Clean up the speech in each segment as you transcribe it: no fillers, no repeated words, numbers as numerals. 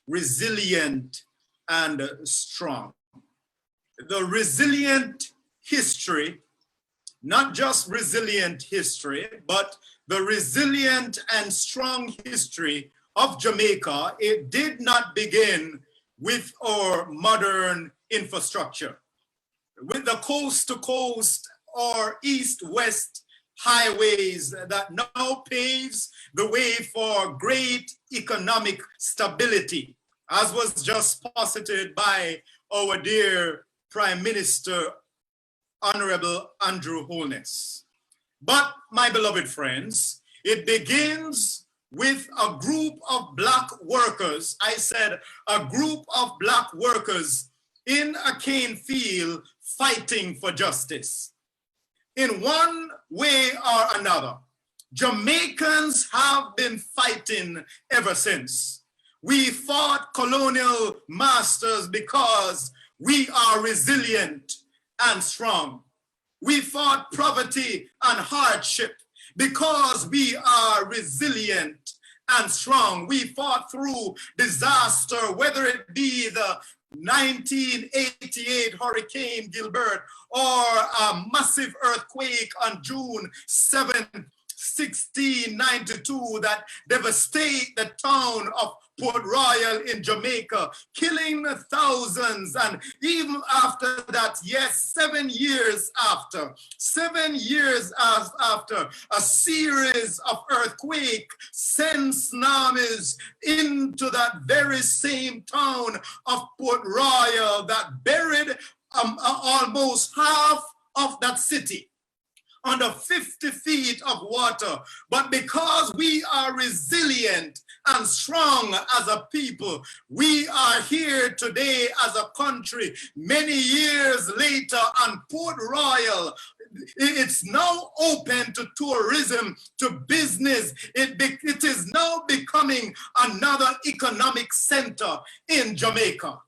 resilient and strong. The resilient history, not just resilient history, but the resilient and strong history of Jamaica, it did not begin with our modern infrastructure. With the coast to coast or east-west highways that now paves the way for great economic stability, as was just posited by our dear Prime Minister, Honorable Andrew Holness. But my beloved friends, it begins with a group of Black workers. I said a group of Black workers in a cane field fighting for justice. In one way or another, Jamaicans have been fighting ever since. We fought colonial masters because we are resilient and strong. We fought poverty and hardship because we are resilient and strong. We fought through disaster, whether it be the 1988 Hurricane Gilbert or a massive earthquake on June 7th, 1692 that devastated the town of Port Royal in Jamaica, killing thousands. And even after that, yes, 7 years after, a series of earthquakes sent tsunamis into that very same town of Port Royal that buried almost half of that city under 50 feet of water. But because we are resilient and strong as a people, we are here today as a country. Many years later on Port Royal, it's now open to tourism, to business. It is now becoming another economic center in Jamaica.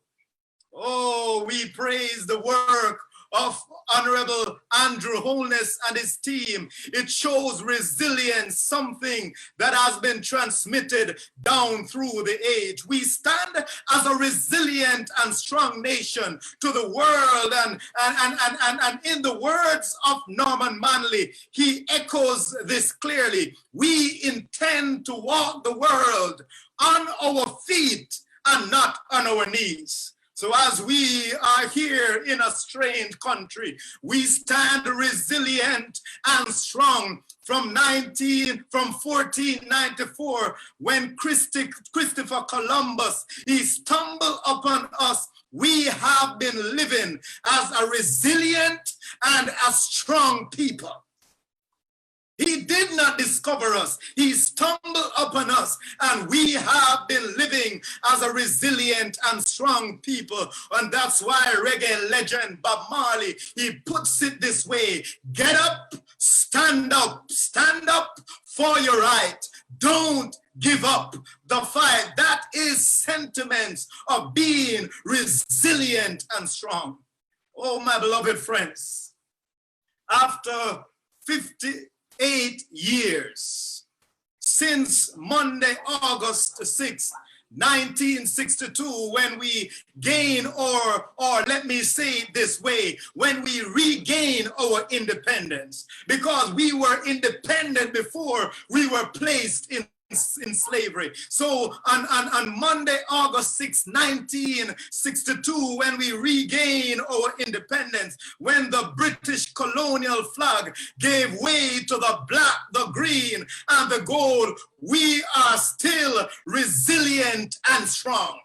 Oh, we praise the work of Honorable Andrew Holness and his team. It shows resilience, something that has been transmitted down through the age. We stand as a resilient and strong nation to the world, and in the words of Norman Manley, he echoes this clearly. We intend to walk the world on our feet and not on our knees. So as we are here in a strange country, we stand resilient and strong from 1494, when Christopher Columbus, he stumbled upon us. We have been living as a resilient and a strong people. He did not discover us. He stumbled upon us, and we have been living as a resilient and strong people. And that's why reggae legend Bob Marley, he puts it this way: get up, stand up for your right. Don't give up the fight. That is sentiments of being resilient and strong. Oh, my beloved friends, after 58 years since Monday, August 6, 1962, when we gain, or let me say it this way, when we regain our independence, because we were independent before we were placed in slavery. So on Monday, August 6, 1962, when we regain our independence, when the British colonial flag gave way to the black, the green, and the gold, we are still resilient and strong.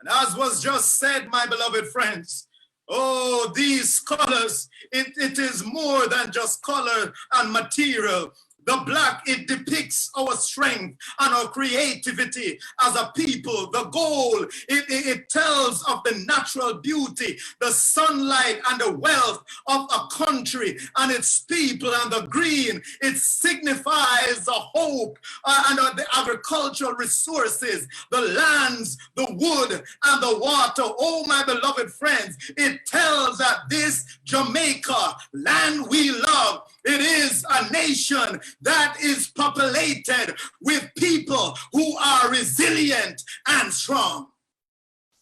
And as was just said, my beloved friends, oh, these colors, it is more than just color and material. The black, it depicts our strength and our creativity as a people. The gold, it tells of the natural beauty, the sunlight and the wealth of a country and its people. And the green, it signifies the hope and the agricultural resources, the lands, the wood and the water. Oh, my beloved friends, it tells that this Jamaica, land we love, It is a nation that is populated with people who are resilient and strong.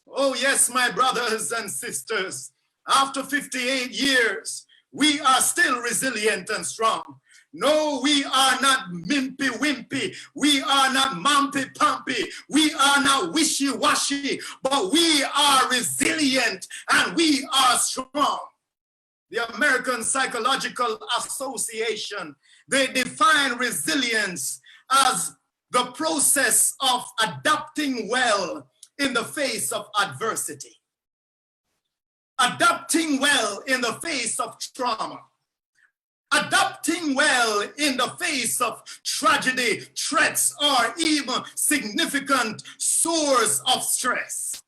Oh, yes, my brothers and sisters, after 58 years, we are still resilient and strong. No, we are not mimpy-wimpy. We are not mumpy-pumpy. We are not wishy-washy, but we are resilient and we are strong. The American Psychological Association, they define resilience as the process of adapting well in the face of adversity. Adapting well in the face of trauma. Adapting well in the face of tragedy, threats, or even significant source of stress.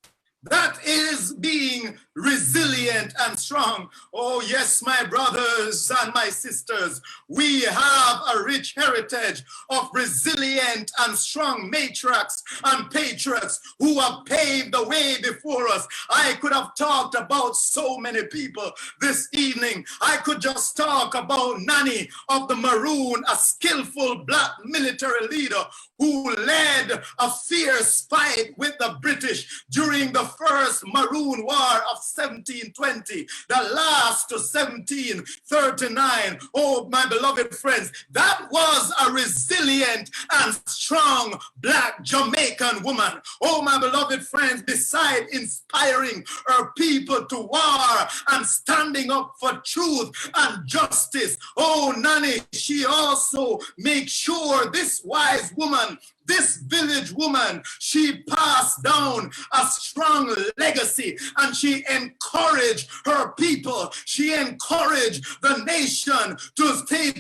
That is being resilient and strong. Oh, yes, my brothers and my sisters, we have a rich heritage of resilient and strong matriarchs and patriarchs who have paved the way before us. I could have talked about so many people this evening. I could just talk about Nani of the Maroon, a skillful Black military leader who led a fierce fight with the British during the first Maroon War of 1720, that last to 1739. Oh, my beloved friends, that was a resilient and strong Black Jamaican woman. Oh, my beloved friends, beside inspiring her people to war and standing up for truth and justice, oh, Nani, she also makes sure this wise woman, this village woman, she passed down a strong legacy and she encouraged her people. She encouraged the nation to stay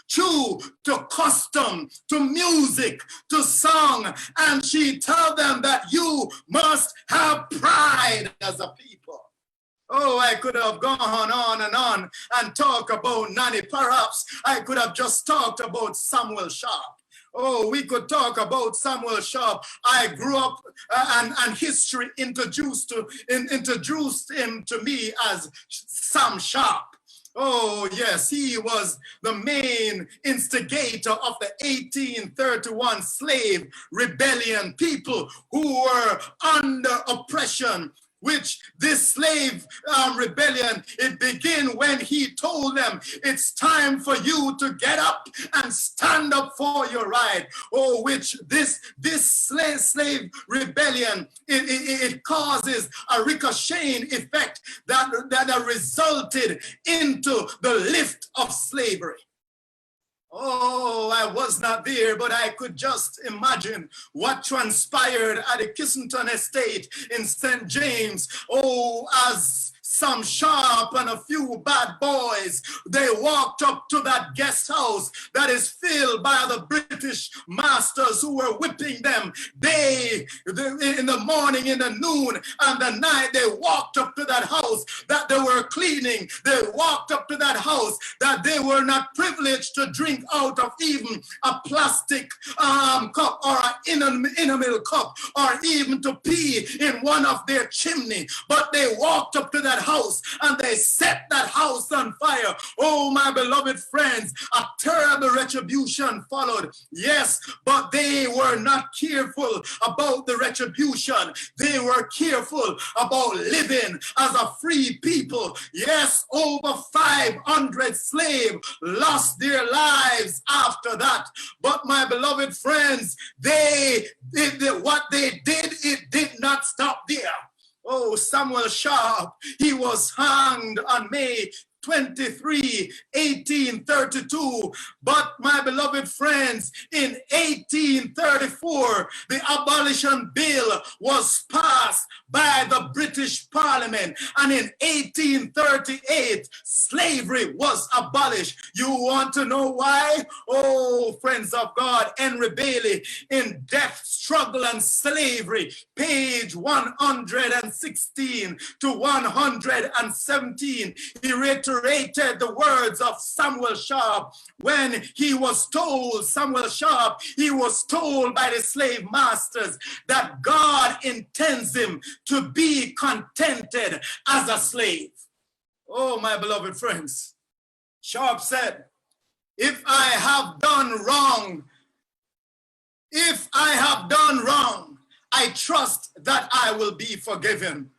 true to custom, to music, to song. And she told them that you must have pride as a people. Oh, I could have gone on and talk about Nani. Perhaps I could have just talked about Samuel Sharp. Oh, we could talk about Samuel Sharp. I grew up and history introduced him to me as Sam Sharp. Oh, yes, he was the main instigator of the 1831 slave rebellion, people who were under oppression, which this slave rebellion, it began when he told them, it's time for you to get up and stand up for your right. Oh, which this slave rebellion, it causes a ricocheting effect that resulted into the lift of slavery. Oh, I was not there, but I could just imagine what transpired at the Kissington estate in St. James. Oh, as Sam Sharp and a few bad boys, they walked up to that guest house that is filled by the British masters who were whipping them. They in the morning, in the noon, and the night, they walked up to that house that they were cleaning. They walked up to that house that they were not privileged to drink out of even a plastic cup or an enamel cup, or even to pee in one of their chimney. But they walked up to that house and they set that house on fire. Oh, my beloved friends, a terrible retribution followed. Yes, but they were not careful about the retribution. They were careful about living as a free people. Yes, over 500 slaves lost their lives after that. But my beloved friends, what they did, it did not stop there. Oh, Samuel Sharp, he was hanged on May 23, 1832. But my beloved friends, in 1834, the abolition bill was passed by the British Parliament. And in 1838, slavery was abolished. You want to know why? Oh, friends of God, Henry Bailey, in Death, Struggle, and Slavery, page 116 to 117, he reiterated the words of Samuel Sharp when he was told, Samuel Sharp, he was told by the slave masters that God intends him to be contented as a slave. Oh, my beloved friends, Sharp said, if I have done wrong, I trust that I will be forgiven,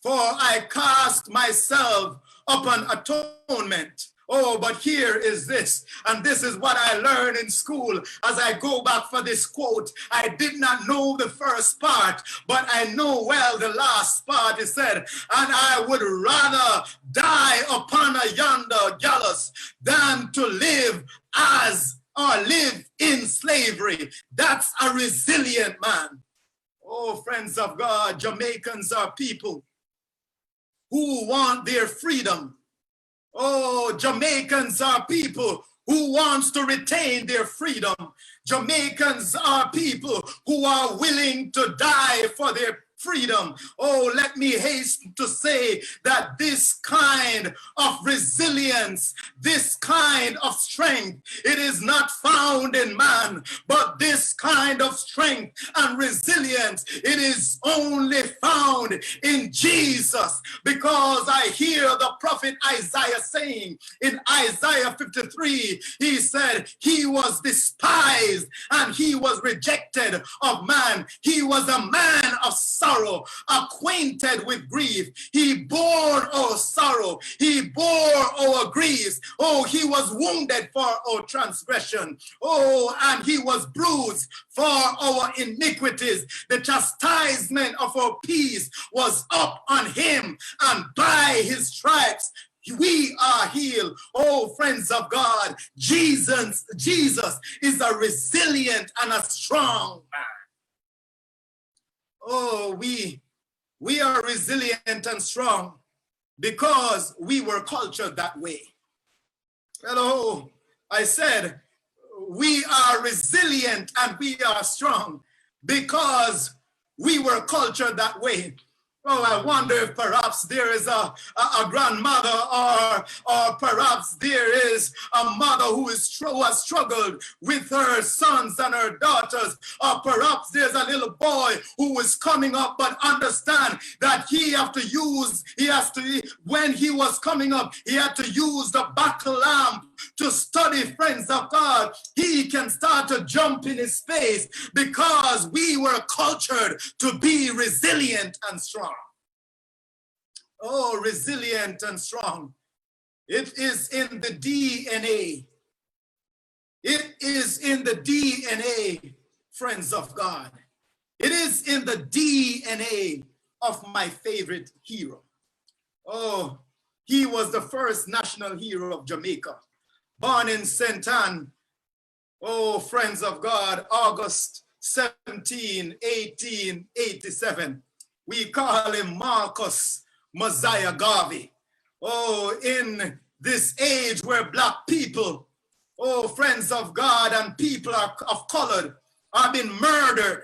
for I cast myself upon atonement. Oh, but here is this, and this is what I learned in school as I go back for this quote. I did not know the first part, but I know well the last part. It said, and I would rather die upon a yonder gallows than to live in slavery. That's a resilient man. Oh, friends of God, Jamaicans are people who want their freedom. Oh, Jamaicans are people who wants to retain their freedom. Jamaicans are people who are willing to die for their freedom. Oh, let me hasten to say that this kind of resilience, this kind of strength, it is not found in man, but this kind of strength and resilience, it is only found in Jesus, because I hear the prophet Isaiah saying in Isaiah 53, he said, he was despised and he was rejected of man. He was a man of sorrow, acquainted with grief. He bore our sorrow. He bore our griefs. Oh, he was wounded for our transgression. Oh, and he was bruised for our iniquities. The chastisement of our peace was up on him, and by his stripes we are healed. Oh, friends of God, Jesus is a resilient and a strong man. Oh, we are resilient and strong because we were cultured that way. Hello, I said we are resilient and we are strong because we were cultured that way. Oh, I wonder if perhaps there is a grandmother, or perhaps there is a mother who has struggled with her sons and her daughters, or perhaps there's a little boy who is coming up, but understand that when he was coming up, he had to use the battle lamp to study, friends of God. He can start to jump in his space because we were cultured to be resilient and strong. Oh, resilient and strong. It is in the DNA. It is in the DNA, friends of God. It is in the DNA of my favorite hero. Oh, he was the first national hero of Jamaica, born in St. Anne. Oh, friends of God, August 17, 1887. We call him Marcus Mosiah Garvey. Oh, in this age where Black people, oh, friends of God, and people of color are being murdered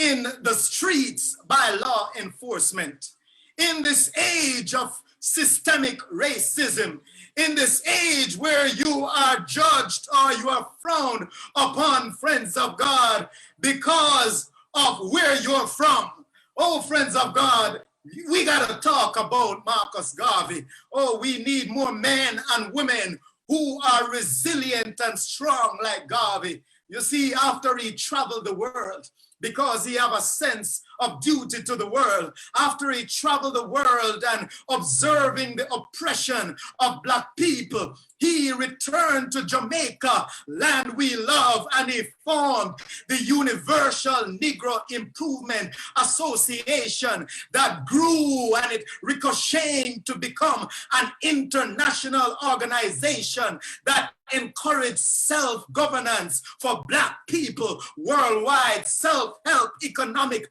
in the streets by law enforcement, in this age of systemic racism, in this age where you are judged or you are frowned upon, friends of God, because of where you're from. Oh, friends of God, we got to talk about Marcus Garvey. Oh, we need more men and women who are resilient and strong like Garvey. You see, after he traveled the world, because he have a sense of duty to the world, after he traveled the world and observing the oppression of Black people, he returned to Jamaica, land we love, and he formed the Universal Negro Improvement Association that grew and it ricocheted to become an international organization that encouraged self-governance for Black people worldwide, self-help, economic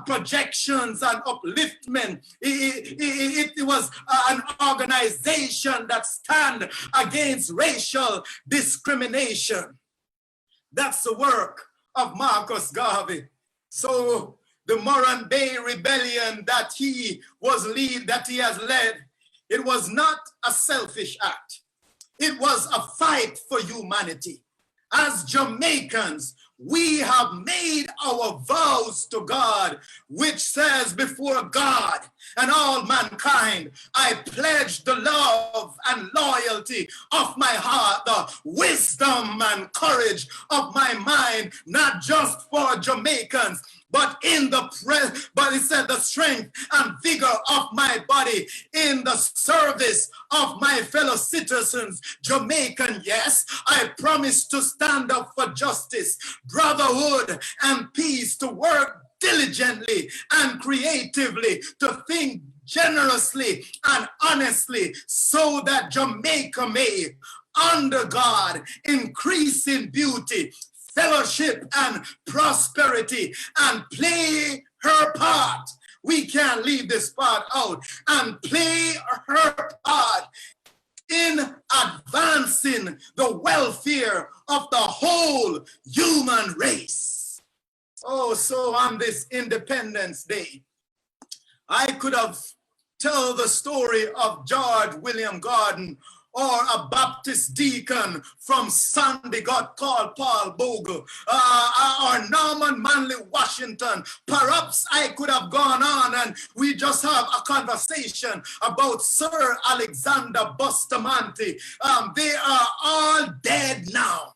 projections and upliftment. It was an organization that stand against racial discrimination. That's the work of Marcus Garvey. So the Moran Bay Rebellion that he has led, it was not a selfish act. It was a fight for humanity. As Jamaicans, we have made our vows to God, which says, before God and all mankind, I pledge the love and loyalty of my heart, the wisdom and courage of my mind, not just for Jamaicans, but but it said the strength and vigor of my body in the service of my fellow citizens, Jamaican. Yes, I promise to stand up for justice, brotherhood, and peace, to work diligently and creatively, to think generously and honestly, so that Jamaica may, under God, increase in beauty, fellowship, and prosperity, and play her part. We can't leave this part out. And play her part in advancing the welfare of the whole human race. Oh, so on this Independence Day, I could have told the story of George William Gordon, or a Baptist deacon from Sunday got called Paul Bogle, or Norman Manley Washington. Perhaps I could have gone on and we just have a conversation about Sir Alexander Bustamante. They are all dead now,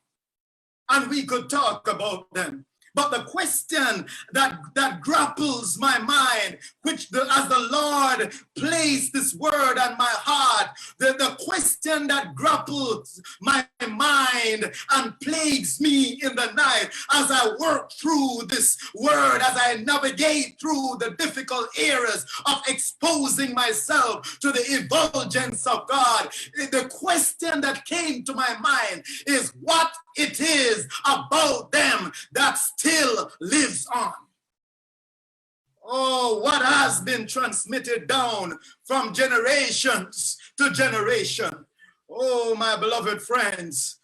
and we could talk about them. But the question that grapples my mind, as the Lord placed this word on my heart, the question that grapples my mind and plagues me in the night as I work through this word, as I navigate through the difficult areas of exposing myself to the effulgence of God, the question that came to my mind is what it is about them that still lives on. Oh, what has been transmitted down from generations to generation. Oh, my beloved friends,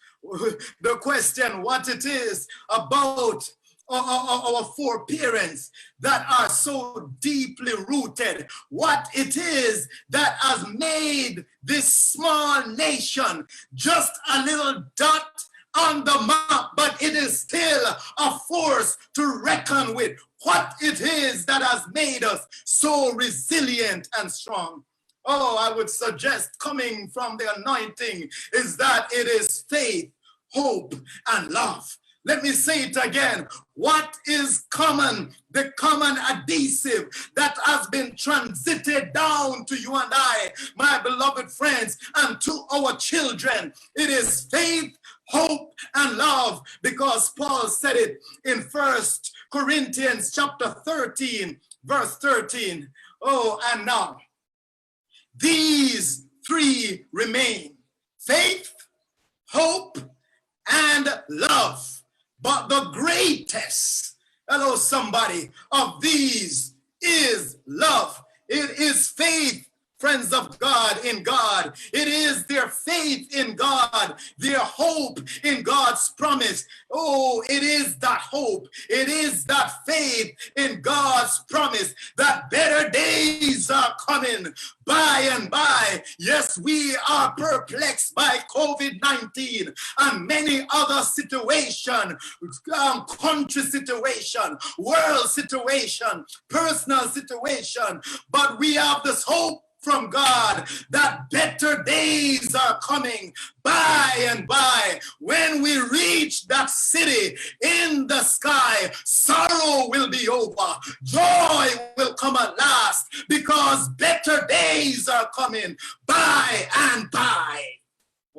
the question, what it is about our foreparents that are so deeply rooted, what it is that has made this small nation just a little dot on the map, but it is still a force to reckon with. What it is that has made us so resilient and strong. Oh, I would suggest, coming from the anointing, is that it is faith, hope, and love. Let me say it again. What is common, the common adhesive that has been transited down to you and I, my beloved friends, and to our children? It is faith, hope, and love, because Paul said it in 1 Corinthians chapter 13, verse 13. Oh, and now, these three remain: faith, hope, and love. But the greatest, hello somebody, of these is love. It is faith, friends of God, in God. It is their faith in God, their hope in God's promise. Oh, it is that hope. It is that faith in God's promise that better days are coming by and by. Yes, we are perplexed by COVID-19 and many other situations, country situation, world situation, personal situation, but we have this hope from God that better days are coming by and by. When we reach that city in the sky, sorrow will be over, joy will come at last, because better days are coming by and by.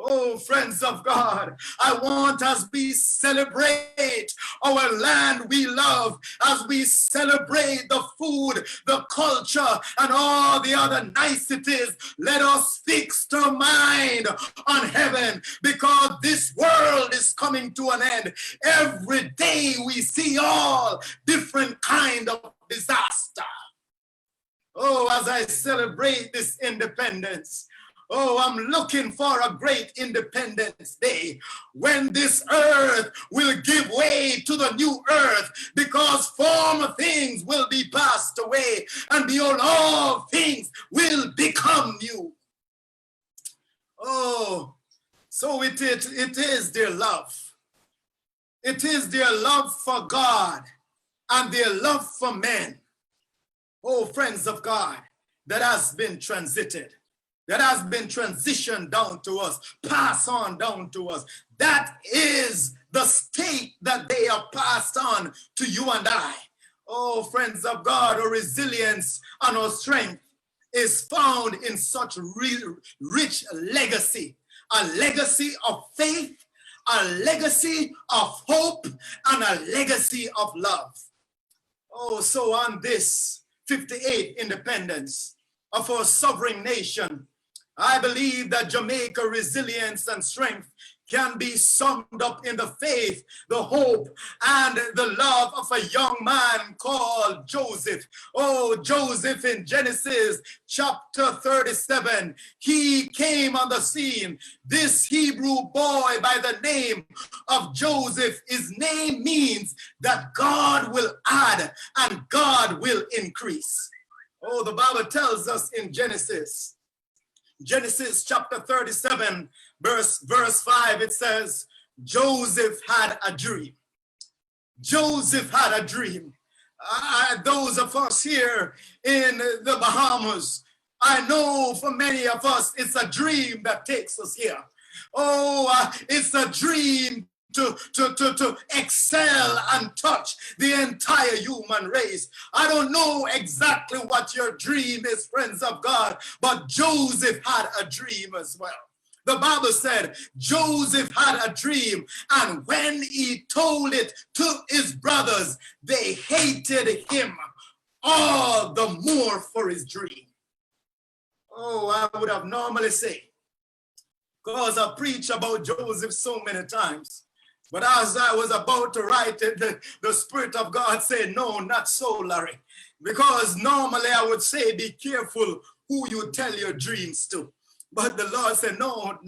Oh, friends of God, I want, as we celebrate our land we love, as we celebrate the food, the culture, and all the other niceties, let us fix our mind on heaven, because this world is coming to an end. Every day we see all different kind of disaster. Oh, as I celebrate this independence, oh, I'm looking for a great Independence Day when this earth will give way to the new earth, because former things will be passed away, and behold, all things will become new. Oh, so it is, dear love. It is their love for God and their love for men, oh friends of God, that has been transited, that has been transitioned down to us, passed on down to us. That is the state that they have passed on to you and I. Oh, friends of God, our resilience and our strength is found in such rich legacy, a legacy of faith, a legacy of hope, and a legacy of love. Oh, so on this 58th independence of our sovereign nation, I believe that Jamaica resilience and strength can be summed up in the faith, the hope, and the love of a young man called Joseph. Oh, Joseph in Genesis chapter 37, he came on the scene. This Hebrew boy by the name of Joseph, his name means that God will add and God will increase. Oh, the Bible tells us in Genesis chapter 37, verse 5, it says, Joseph had a dream. Joseph had a dream. Those of us here in the Bahamas, I know for many of us, it's a dream that takes us here. Oh, it's a dream to excel and touch the entire human race. I don't know exactly what your dream is, friends of God, but Joseph had a dream as well. The Bible said Joseph had a dream, and when he told it to his brothers, they hated him all the more for his dream. Oh, I would have normally said, because I preach about Joseph so many times. But as I was about to write it, the Spirit of God said, no, not so, Larry. Because normally I would say, be careful who you tell your dreams to. But the Lord said, no,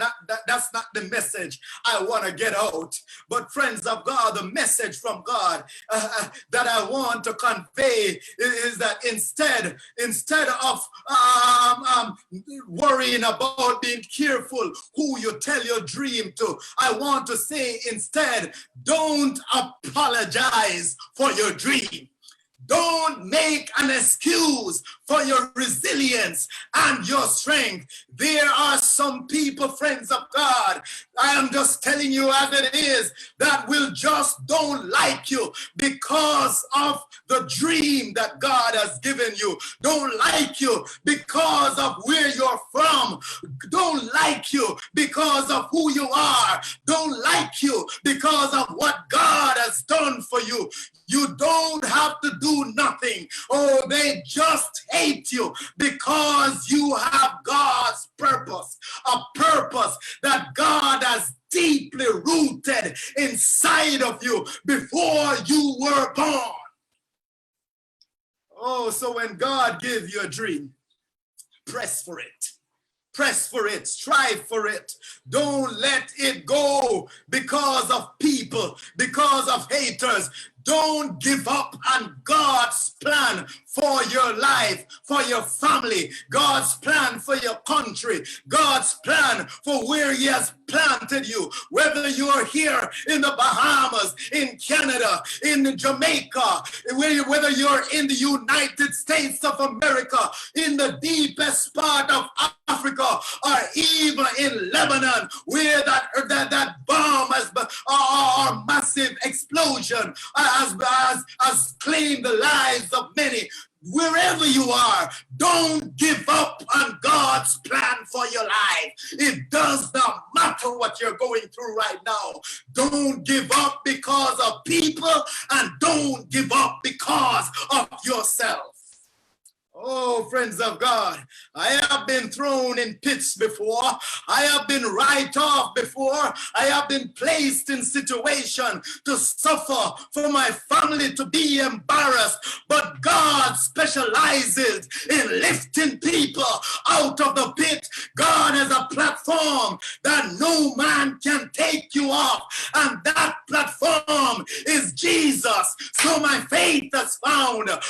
that's not the message I want to get out. But friends of God, the message from God that I want to convey is that instead of worrying about being careful who you tell your dream to, I want to say instead, don't apologize for your dream. Don't make an excuse for your resilience and your strength. There are some people, friends of God, I am just telling you as it is, that will just don't like you because of the dream that God has given you. Don't like you because of where you're from. Don't like you because of who you are. Don't like you because of what God has done for you. You don't have to do nothing. Oh, they just hate you because you have God's purpose, a purpose that God has deeply rooted inside of you before you were born. Oh, so when God gives you a dream, press for it. Press for it, strive for it. Don't let it go because of people, because of haters. Don't give up on God's plan for your life, for your family, God's plan for your country, God's plan for where He has planted you. Whether you are here in the Bahamas, in Canada, in Jamaica, whether you're in the United States of America, in the deepest part of Africa, or even in Lebanon, where that bomb has or massive explosion has claimed the lives of many. Wherever you are, don't give up on God's plan for your life. It does not matter what you're going through right now. Don't give up because of people, and don't give up because of yourself. Oh, friends of God, I have been thrown in pits before. I have been right off before. I have been placed in situation to suffer, for my family to be embarrassed. But God specializes in lifting people out of the pit. God has a platform that no man can take you off, and that platform is Jesus. So my faith has found a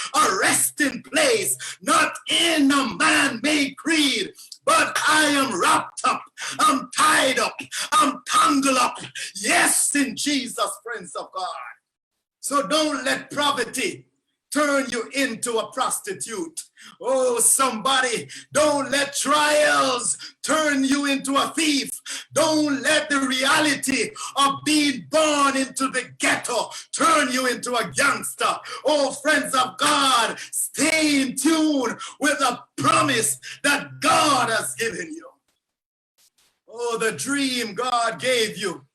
resting place. not in a man-made creed, but I am wrapped up, I'm tied up, I'm tangled up. Yes, in Jesus, Prince of God. So don't let poverty turn you into a prostitute. Oh, somebody, don't let trials turn you into a thief. Don't let the reality of being born into the ghetto turn you into a gangster. Oh, friends of God, stay in tune with the promise that God has given you. Oh, the dream God gave you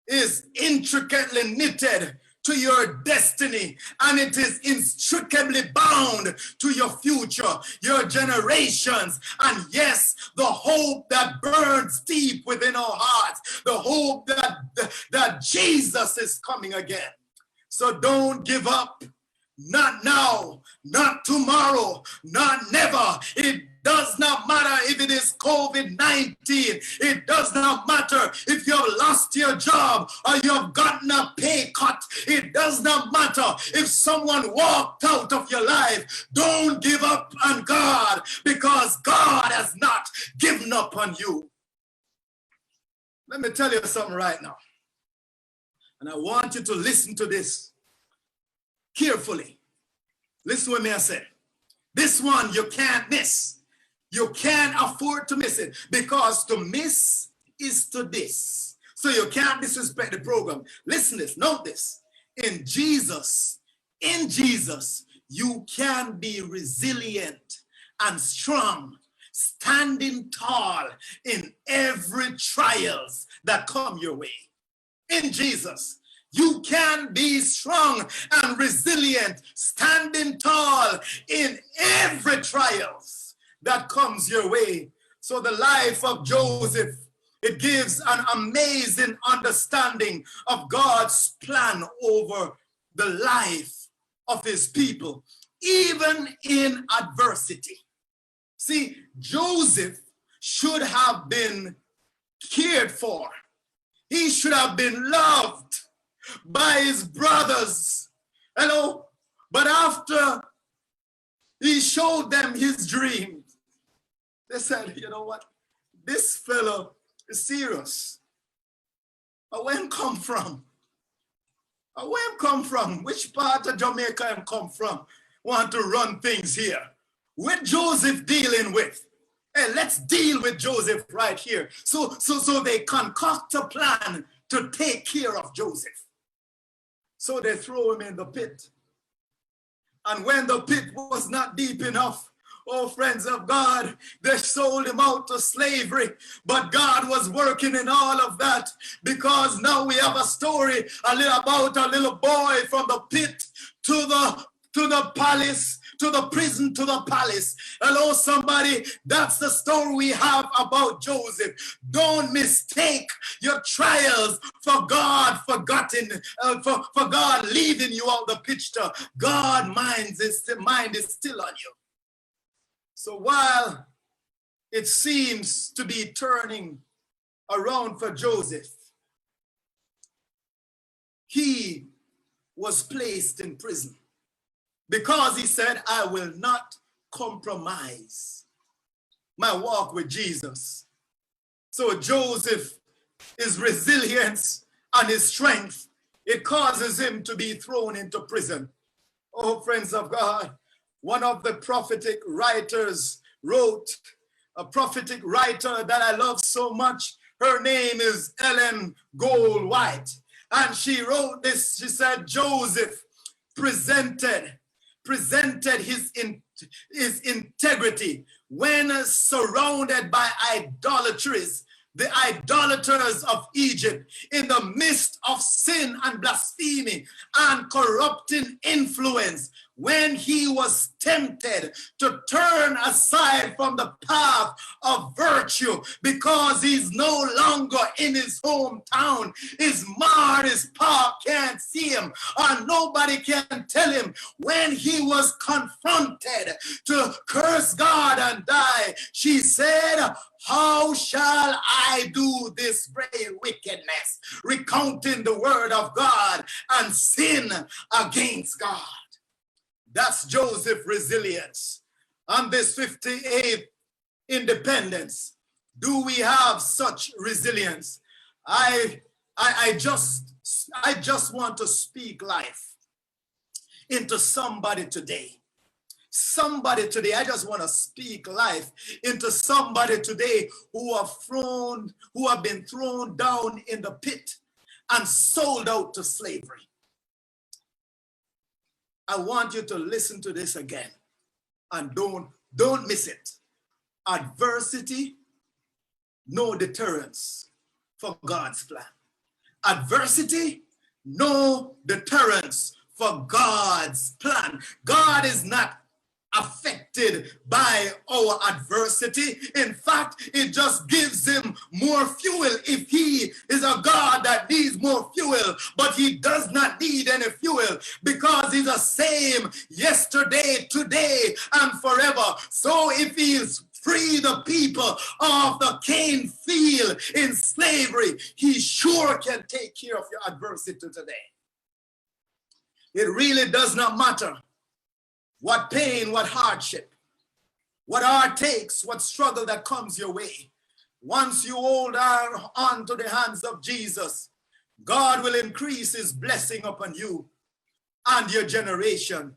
is intricately knitted to your destiny, and it is inextricably bound to your future, your generations, and yes, the hope that burns deep within our hearts, the hope that Jesus is coming again. So don't give up. Not now, not tomorrow, not never. It does not matter if it is COVID-19. It does not matter if you have lost your job or you have gotten a pay cut. It does not matter if someone walked out of your life. Don't give up on God, because God has not given up on you. Let me tell you something right now. And I want you to listen to this carefully. Listen to me, I said. This one you can't miss. You can't afford to miss it, because to miss is to diss. So you can't disrespect the program. Listen to this, note this. In Jesus, you can be resilient and strong, standing tall in every trials that come your way. In Jesus, you can be strong and resilient, standing tall in every trials that comes your way. So the life of Joseph, it gives an amazing understanding of God's plan over the life of his people, even in adversity. See, Joseph should have been cared for. He should have been loved by his brothers. Hello? But after he showed them his dream, they said, you know what? This fellow is serious. Where him come from? Where him come from? Which part of Jamaica him come from? Want to run things here? What Joseph dealing with? Hey, let's deal with Joseph right here. So they concoct a plan to take care of Joseph. So they throw him in the pit. And when the pit was not deep enough, oh, friends of God, they sold him out to slavery. But God was working in all of that, because now we have a story about a little boy from the pit to the palace, to the prison, to the palace. Hello, somebody. That's the story we have about Joseph. Don't mistake your trials for God forgotten, for God leaving you out the picture. God's mind is still on you. So while it seems to be turning around for Joseph, he was placed in prison, because he said, I will not compromise my walk with Jesus. So Joseph, his resilience and his strength, it causes him to be thrown into prison. Oh, friends of God, one of the prophetic writers wrote, a prophetic writer that I love so much. Her name is Ellen Goldwhite. And she wrote this, she said, Joseph presented his integrity when surrounded by idolatries, the idolaters of Egypt, in the midst of sin and blasphemy and corrupting influence, when he was tempted to turn aside from the path of virtue because he's no longer in his hometown. His mom, his pa can't see him, or nobody can tell him. When he was confronted to curse God and die, she said, how shall I do this great wickedness? Recounting the word of God and sin against God. That's Joseph's resilience. on this 58th independence, do we have such resilience? I just want to speak life into somebody today. Somebody today, I just want to speak life into somebody today who have been thrown down in the pit and sold out to slavery. I want you to listen to this again and don't miss it. Adversity, no deterrence for God's plan. Adversity, no deterrence for God's plan. God is not affected by our adversity. In fact, it just gives him more fuel if he is a God that needs more fuel, but he does not need any fuel because he's the same yesterday, today, and forever. So if he is free the people of the Cain field in slavery, he sure can take care of your adversity today. It really does not matter what pain, what hardship, what hard takes, what struggle that comes your way. Once you hold on to the hands of Jesus, God will increase his blessing upon you and your generation.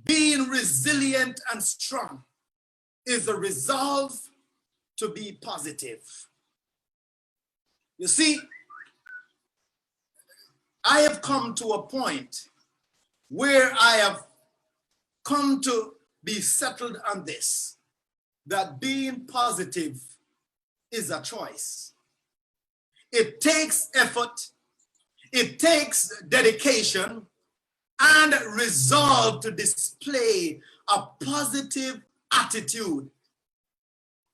Being resilient and strong is a resolve to be positive. You see, I have come to a point where I have come to be settled on this, that being positive is a choice. It takes effort, it takes dedication and resolve to display a positive attitude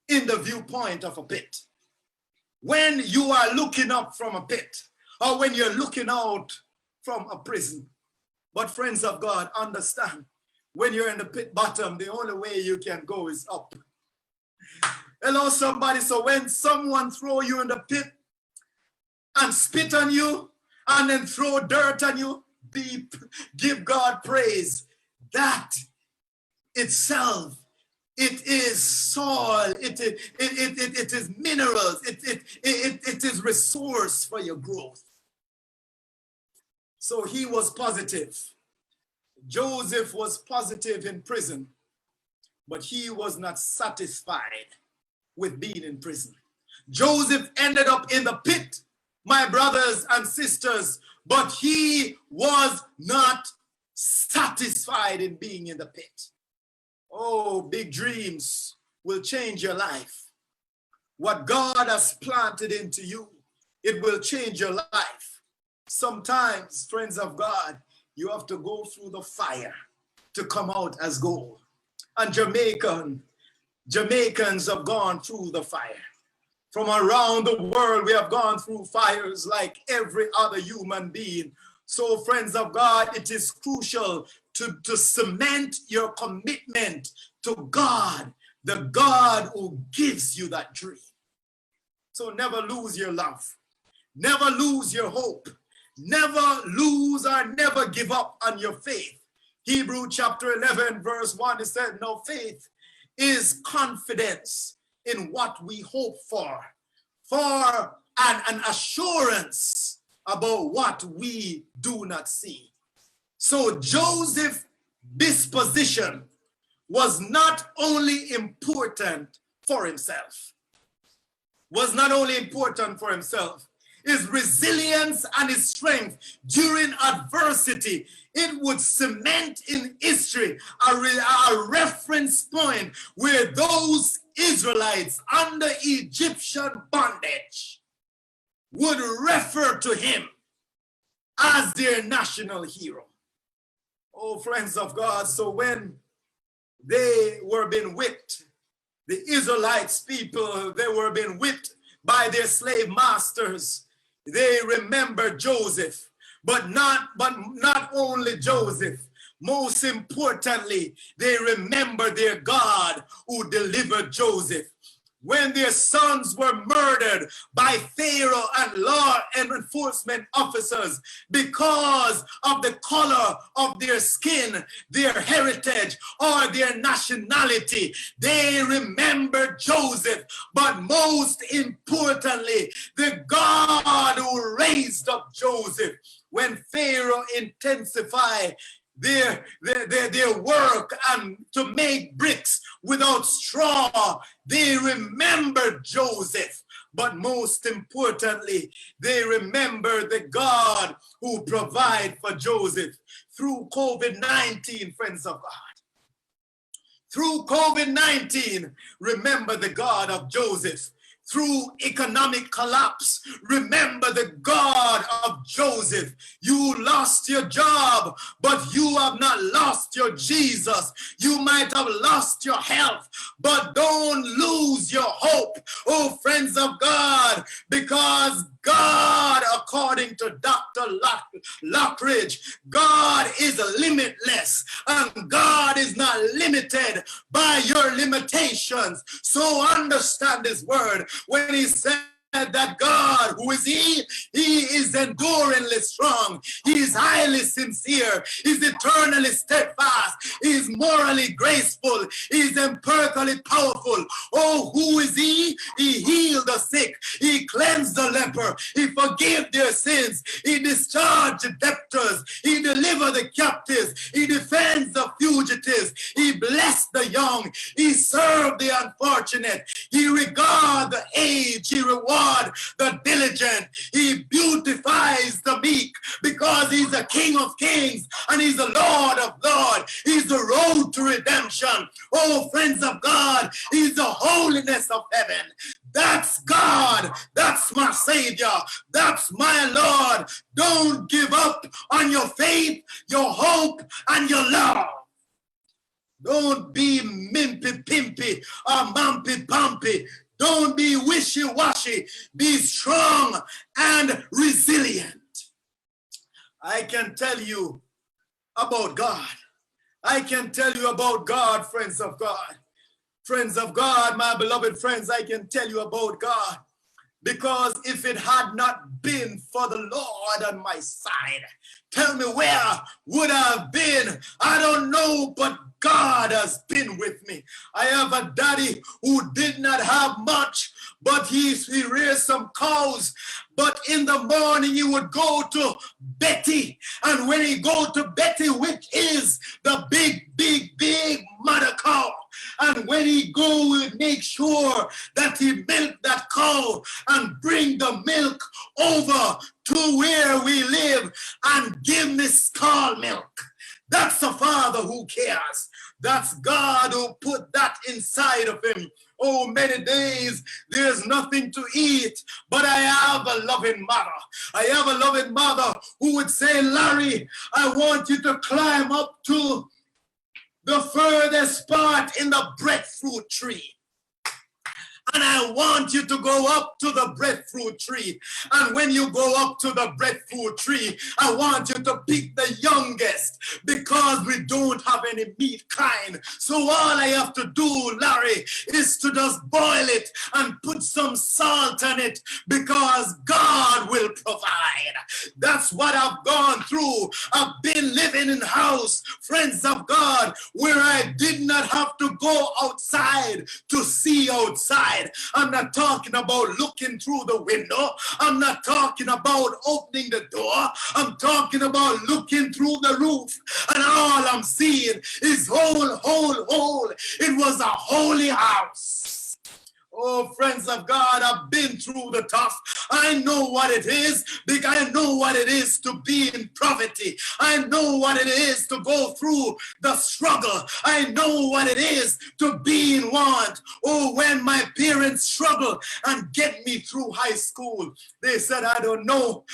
in the viewpoint of a pit. When you are looking up from a pit, or when you're looking out from a prison. But friends of God, understand, when you're in the pit bottom, the only way you can go is up. Hello, somebody. So when someone throw you in the pit and spit on you and then throw dirt on you, give God praise. That itself, it is soil, it is minerals, it is resource for your growth. So he was positive. Joseph was positive in prison, but he was not satisfied with being in prison. Joseph ended up in the pit, my brothers and sisters, but he was not satisfied in being in the pit. Oh, big dreams will change your life. What God has planted into you, it will change your life. Sometimes, friends of God, you have to go through the fire to come out as gold. And Jamaicans have gone through the fire. From around the world, we have gone through fires like every other human being. So, friends of God, it is crucial to cement your commitment to God, the God who gives you that dream. So never lose your love. Never lose your hope. Never lose or never give up on your faith. Hebrews chapter 11, verse 1, it said, "No, faith is confidence in what we hope for an assurance about what we do not see." So Joseph's disposition was not only important for himself, his resilience and his strength during adversity, it would cement in history a reference point where those Israelites under Egyptian bondage would refer to him as their national hero. Oh, friends of God, so when they were being whipped, the Israelites people, they were being whipped by their slave masters. They remember Joseph, but not only Joseph. Most importantly, they remember their God who delivered Joseph. when their sons were murdered by Pharaoh and law and enforcement officers because of the color of their skin, their heritage, or their nationality. They remembered Joseph, but most importantly, the God who raised up Joseph. When Pharaoh intensified their work and to make bricks without straw, they remembered Joseph. But most importantly, they remember the God who provided for Joseph through COVID-19, friends of God. Through COVID-19, remember the God of Joseph. Through economic collapse, remember the God of Joseph. You lost your job, but you have not lost your Jesus. You might have lost your health, but don't lose your hope, oh friends of God, because God, according to Dr. Lockridge, God is limitless, and God is not limited by your limitations. So understand this word when he said that God, who is he? He is enduringly strong. He is highly sincere. He is eternally steadfast. He is morally graceful. He is empirically powerful. Oh, who is he? He healed the sick. He cleansed the leper. He forgave their sins. He discharged the debtors. He delivered the captives. He defends the fugitives. He blessed the young. He served the unfortunate. He regards the aged. He rewards the diligent. He beautifies the meek because he's the King of Kings and he's the Lord of Lords. He's the road to redemption. Oh, friends of God, he's the holiness of heaven. That's God. That's my Savior. That's my Lord. Don't give up on your faith, your hope, and your love. Don't be mimpy-pimpy or mampy-pumpy. Don't be wishy-washy. Be strong and resilient. I can tell you about God. I can tell you about God, friends of God. Friends of God, my beloved friends, I can tell you about God. Because if it had not been for the Lord on my side, tell me where would I have been? I don't know, but God has been with me. I have a daddy who did not have much, but he raised some cows. But in the morning, he would go to Betty. And when he go to Betty, which is the big mother cow, and when he go, he would make sure that he milk that cow and bring the milk over to where we live and give me scald milk. That's the Father who cares. That's God who put that inside of him. Oh, many days there's nothing to eat, but I have a loving mother. I have a loving mother who would say, Larry, I want you to climb up to the furthest part in the breadfruit tree. And I want you to go up to the breadfruit tree. And when you go up to the breadfruit tree, I want you to pick the youngest because we don't have any meat kind. So all I have to do, Larry, is to just boil it and put some salt on it because God will provide. That's what I've gone through. I've been living in a house, friends of God, where I did not have to go outside to see outside. I'm not talking about looking through the window. I'm not talking about opening the door. I'm talking about looking through the roof. And all I'm seeing is whole. It was a holy house. Oh, friends of God, I've been through the tough. I know what it is because I know what it is to be in poverty. I know what it is to go through the struggle. I know what it is to be in want. Oh, when my parents struggled and get me through high school, they said, I don't know,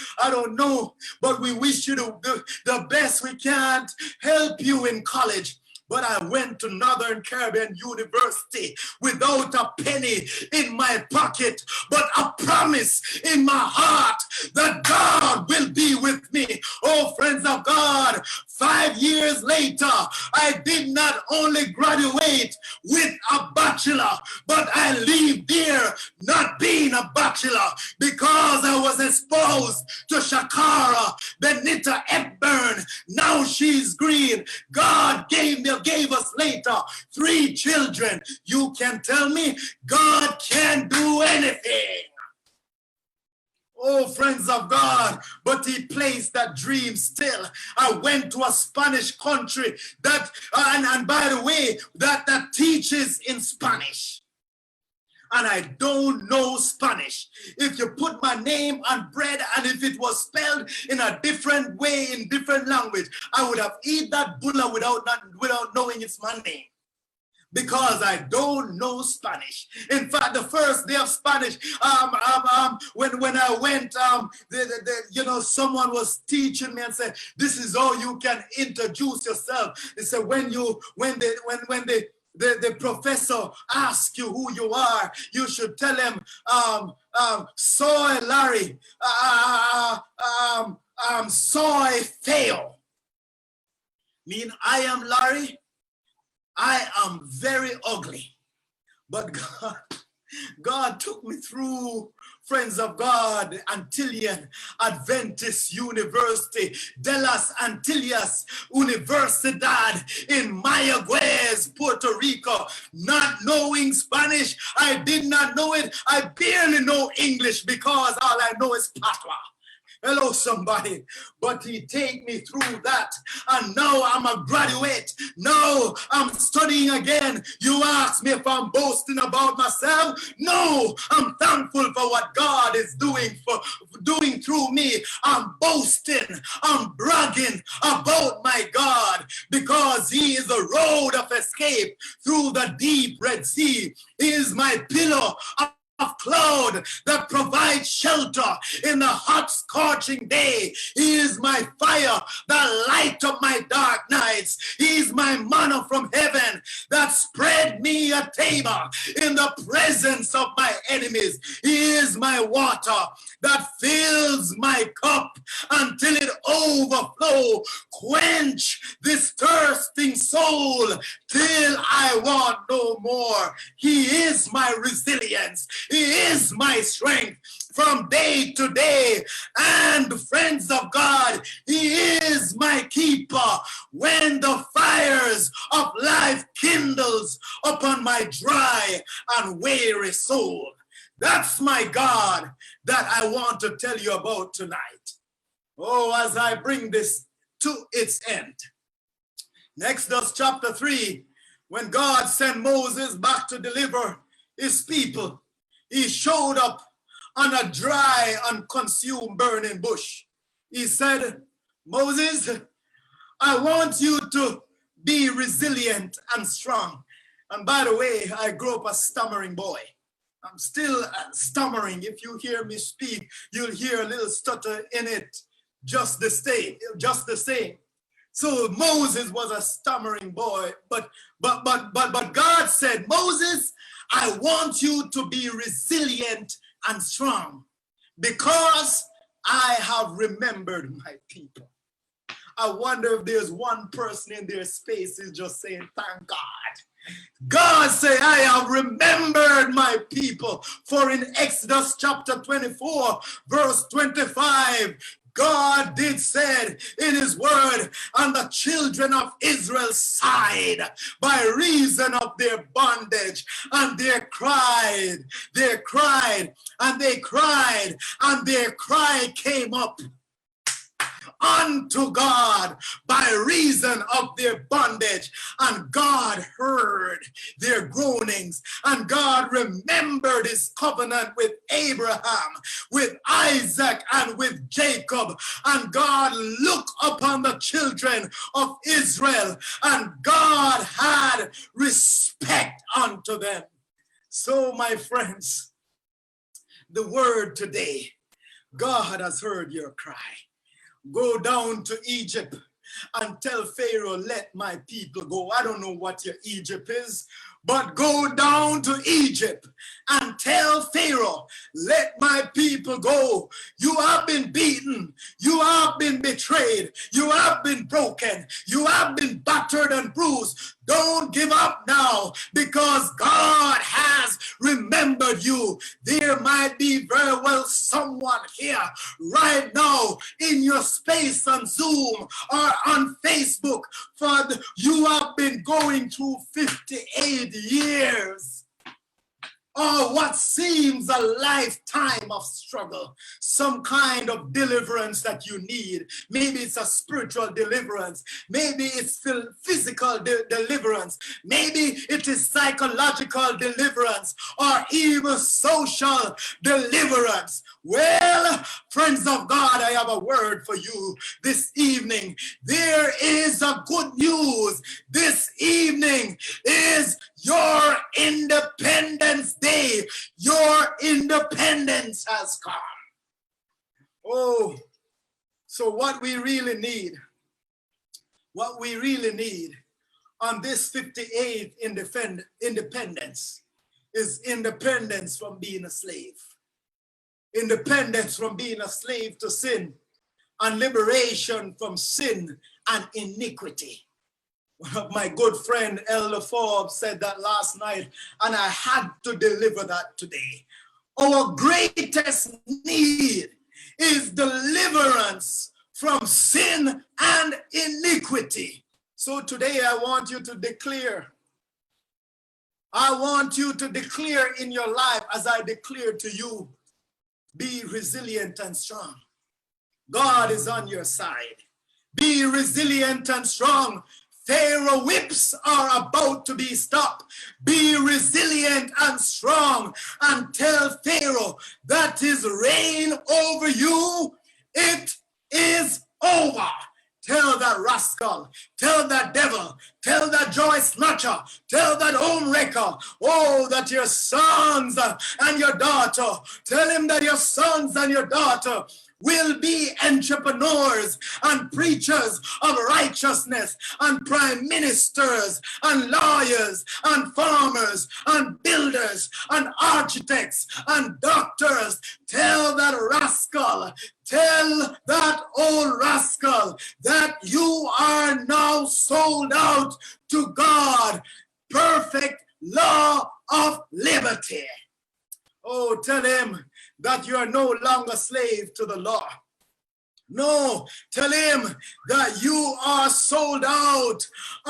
but we wish you the best we can help you in college. But I went to Northern Caribbean University without a penny in my pocket, but a promise in my heart that God will be with me. Oh, friends of God, 5 years later, I did not only graduate with a bachelor, but I leave there not being a bachelor because I was exposed to Shakara, Benita Hepburn. Now she's green. God gave us later 3 children. You can tell me God can do anything. Oh, friends of God, but he placed that dream still. I went to a Spanish country that, and by the way, that teaches in Spanish. And I don't know Spanish. If you put my name on bread and if it was spelled in a different way, in different language, I would have eaten that bulla without knowing it's my name. Because I don't know Spanish. In fact, the first day of Spanish, when I went, someone was teaching me and said, "This is how you can introduce yourself." They said, when the professor asks you who you are, you should tell him, "Soy Larry, soy feo." Mean I am Larry. I am very ugly, but God took me through, friends of God, Antillean Adventist University, de las Antillas Universidad in Mayagüez, Puerto Rico. Not knowing Spanish, I did not know it. I barely know English because all I know is patois. Hello, somebody. But he take me through that. And now I'm a graduate. Now I'm studying again. You ask me if I'm boasting about myself? No, I'm thankful for what God is doing through me. I'm boasting. I'm bragging about my God because he is a road of escape through the deep Red Sea. He is my pillow of cloud that provides shelter in the hot scorching day. He is my fire that light up my dark nights. He is my manna from heaven that spread me a table in the presence of my enemies. He is my water that fills my cup until it overflow. Quench this thirsting soul till I want no more. He is my resilience. He is my strength from day to day. And friends of God, he is my keeper when the fires of life kindles upon my dry and weary soul. That's my God that I want to tell you about tonight. Oh, as I bring this to its end. Exodus chapter 3, when God sent Moses back to deliver his people, he showed up on a dry and consumed burning bush. He said, "Moses, I want you to be resilient and strong." And by the way, I grew up a stammering boy. I'm still stammering. If you hear me speak, you'll hear a little stutter in it, just the same. So Moses was a stammering boy, but God said, "Moses, I want you to be resilient and strong because I have remembered my people." I wonder if there's one person in their space is just saying, "Thank God." God said, "I have remembered my people." For in Exodus chapter 24, verse 25, God did said in his word, "And the children of Israel sighed by reason of their bondage, and they cried, and their cry came up unto God by reason of their bondage. And God heard their groanings, and God remembered his covenant with Abraham, with Isaac, and with Jacob. And God looked upon the children of Israel, and God had respect unto them." So, my friends, the word today, God has heard your cry. Go down to Egypt and tell Pharaoh, let my people go. I don't know what your Egypt is, but go down to Egypt and tell Pharaoh, let my people go. You have been beaten. You have been betrayed. You have been broken. You have been battered and bruised. Don't give up now, because God has remembered you. There might be very well someone here right now in your space on Zoom or on Facebook. You have been going through 58 years. Or what seems a lifetime of struggle, some kind of deliverance that you need. Maybe it's a spiritual deliverance. Maybe it's physical deliverance. Maybe it is psychological deliverance or even social deliverance. Well, friends of God, I have a word for you this evening. There is a good news. This evening is your Independence Day. Your independence has come. Oh, so what we really need on this 58th independence is independence from being a slave. Independence from being a slave to sin, and liberation from sin and iniquity. My good friend Elder Forbes said that last night, and I had to deliver that today. Our greatest need is deliverance from sin and iniquity. So today I want you to declare. I want you to declare in your life, as I declare to you, be resilient and strong. God is on your side. Be resilient and strong. Pharaoh whips are about to be stopped. Be resilient and strong and tell Pharaoh that his reign over you, it is over. Tell that rascal, tell that devil, tell that joy snatcher, tell that home wrecker, oh, that your sons and your daughter, tell him that your sons and your daughter will be entrepreneurs and preachers of righteousness and prime ministers and lawyers and farmers and builders and architects and doctors. Tell that rascal, tell that old rascal that you are now sold out to God. Perfect law of liberty. Oh, tell him that you are no longer slave to the law. No, tell him that you are sold out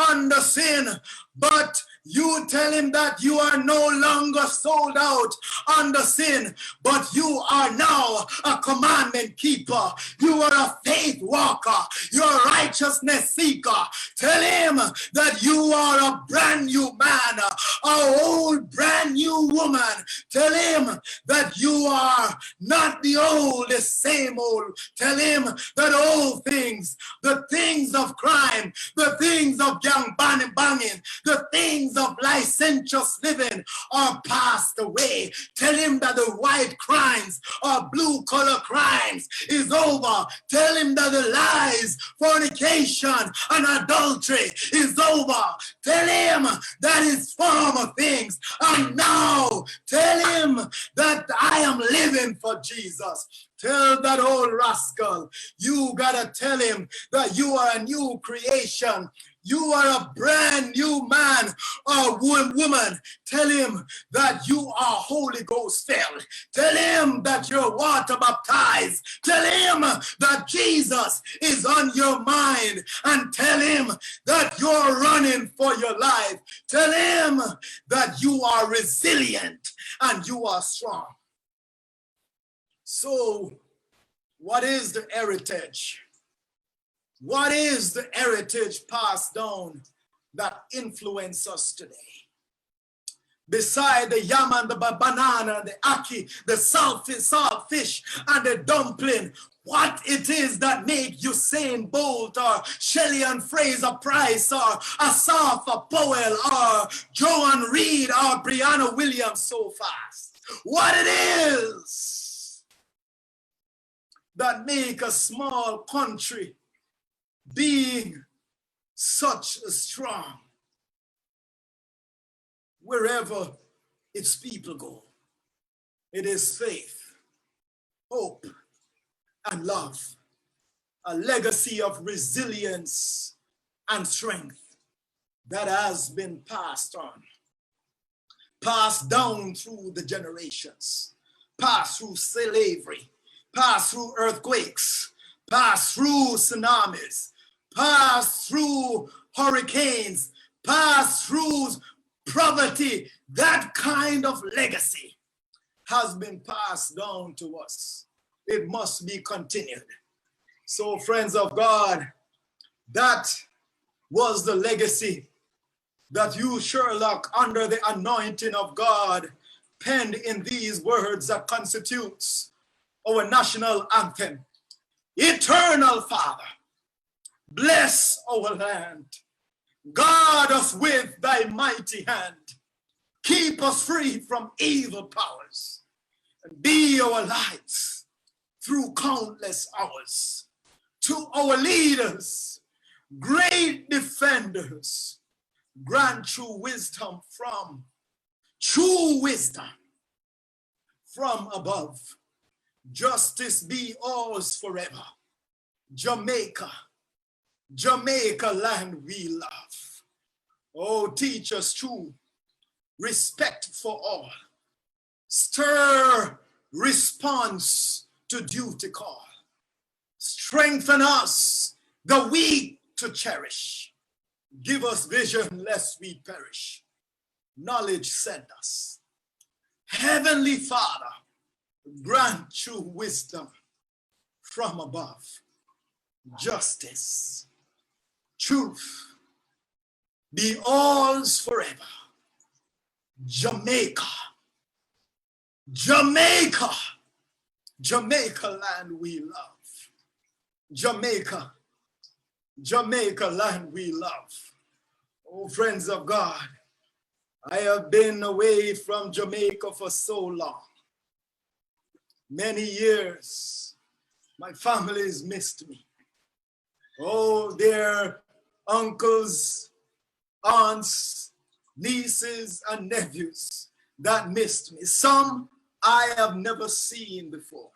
under sin, but you tell him that you are no longer sold out under sin, but you are now a commandment keeper. You are a faith walker. You're a righteousness seeker. Tell him that you are a brand new man, a old brand new woman. Tell him that you are not the old, the same old. Tell him that all things, the things of crime, the things of young banging, the things of licentious living are passed away. Tell him that the white crimes or blue collar crimes is over. Tell him that the lies, fornication, and adultery is over. Tell him that his former things are now. Tell him that I am living for Jesus. Tell that old rascal, you gotta tell him that you are a new creation. You are a brand new man or woman. Tell him that you are Holy Ghost filled. Tell him that you're water baptized. Tell him that Jesus is on your mind. And tell him that you're running for your life. Tell him that you are resilient and you are strong. So, what is the heritage? What is the heritage passed down that influences us today? Beside the yam and the banana, the ackee, the salt fish, and the dumpling, what it is that make Usain Bolt or Shelley and Fraser Price or Asafa Powell or Joan Reed or Brianna Williams so fast? What it is that make a small country being such a strong wherever its people go. It is faith, hope, and love, a legacy of resilience and strength that has been passed on, passed down through the generations, passed through slavery, passed through earthquakes, passed through tsunamis, passed through hurricanes, passed through poverty. That kind of legacy has been passed down to us. It must be continued. So, friends of God, that was the legacy that you, Sherlock, under the anointing of God, penned in these words that constitutes our national anthem. Eternal Father, bless our land. Guard us with thy mighty hand. Keep us free from evil powers, and be our lights through countless hours. To our leaders, great defenders, grant true wisdom from above. Justice be ours forever. Jamaica, Jamaica land we love. Oh, teach us true respect for all. Stir response to duty call. Strengthen us, the weak to cherish. Give us vision lest we perish. Knowledge send us. Heavenly Father, grant true wisdom from above. Justice, truth, be ours forever. Jamaica, Jamaica, Jamaica land we love. Jamaica, Jamaica land we love. Oh, friends of God, I have been away from Jamaica for so long. Many years, my family has missed me. Oh, their uncles, aunts, nieces, and nephews that missed me. Some I have never seen before.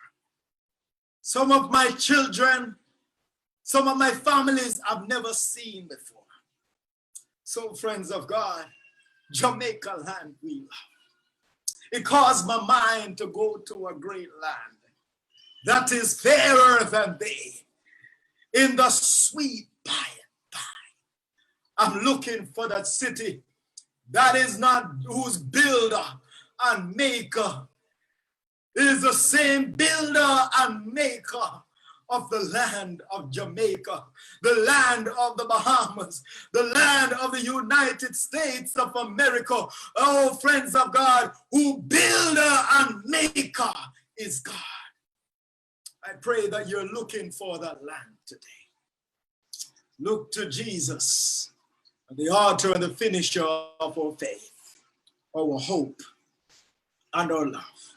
Some of my children, some of my families I've never seen before. So, friends of God, Jamaica land we love. It caused my mind to go to a great land that is fairer than they, in the sweet by and by. I'm looking for that city that is not, whose builder and maker is the same builder and maker of the land of Jamaica, the land of the Bahamas, the land of the United States of America. Oh, friends of God, who builder and maker is God. I pray that you're looking for that land today. Look to Jesus, the author and the finisher of our faith, our hope, and our love.